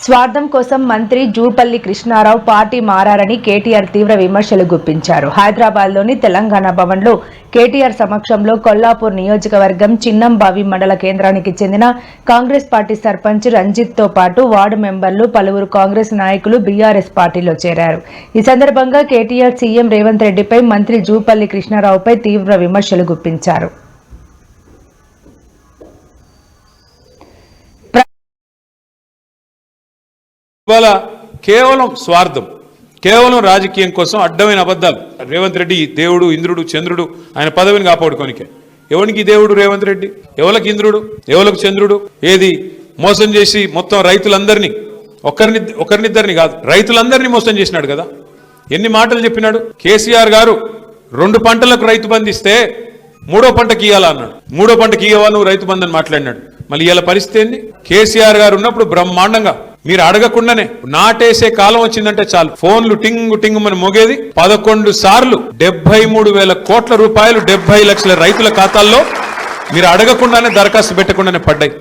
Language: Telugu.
స్వార్థం కోసం మంత్రి జూపల్లి కృష్ణారావు పార్టీ మారారని కేటీఆర్ తీవ్ర విమర్శలు గుప్పించారు. హైదరాబాద్లోని తెలంగాణ భవన్లో కేటీఆర్ సమక్షంలో కొల్లాపూర్ నియోజకవర్గం చిన్నంబావి మండల కేంద్రానికి చెందిన కాంగ్రెస్ పార్టీ సర్పంచ్ రంజిత్తో పాటు వార్డు మెంబర్లు పలువురు కాంగ్రెస్ నాయకులు బీఆర్ఎస్ పార్టీలో చేరారు. ఈ సందర్భంగా కేటీఆర్ సీఎం రేవంత్ రెడ్డిపై, మంత్రి జూపల్లి కృష్ణారావుపై తీవ్ర విమర్శలు గుప్పించారు. ఇవాళ కేవలం స్వార్థం, కేవలం రాజకీయం కోసం అడ్డమైన అబద్ధాలు. రేవంత్ రెడ్డి దేవుడు, ఇంద్రుడు, చంద్రుడు, ఆయన పదవిని కాపాడుకోనికే. ఎవరికి దేవుడు రేవంత్ రెడ్డి, ఎవరికి ఇంద్రుడు, ఎవరికి చంద్రుడు? ఏది మోసం చేసి మొత్తం రైతులందరినీ, ఒకరినిద్దరిని కాదు, రైతులందరినీ మోసం చేసినాడు కదా. ఎన్ని మాటలు చెప్పినాడు. కేసీఆర్ గారు 2 పంటలకు రైతు బంధిస్తే 3వ పంటకి ఇయ్యాలా అన్నాడు. 3వ పంటకి ఇయ్యవా నువ్వు రైతు బంధు అని మాట్లాడినాడు. మళ్ళీ ఇవాళ పరిస్థితి ఏంది? కేసీఆర్ గారు ఉన్నప్పుడు బ్రహ్మాండంగా మీరు అడగకుండానే నాటేసే కాలం వచ్చిందంటే చాలు ఫోన్లు టింగు టింగు అని మోగేది. 11 సార్లు 73,000 కోట్ల రూపాయలు 70 లక్షల రైతుల ఖాతాల్లో మీరు అడగకుండానే దరఖాస్తు పెట్టకుండానే పడ్డాయి.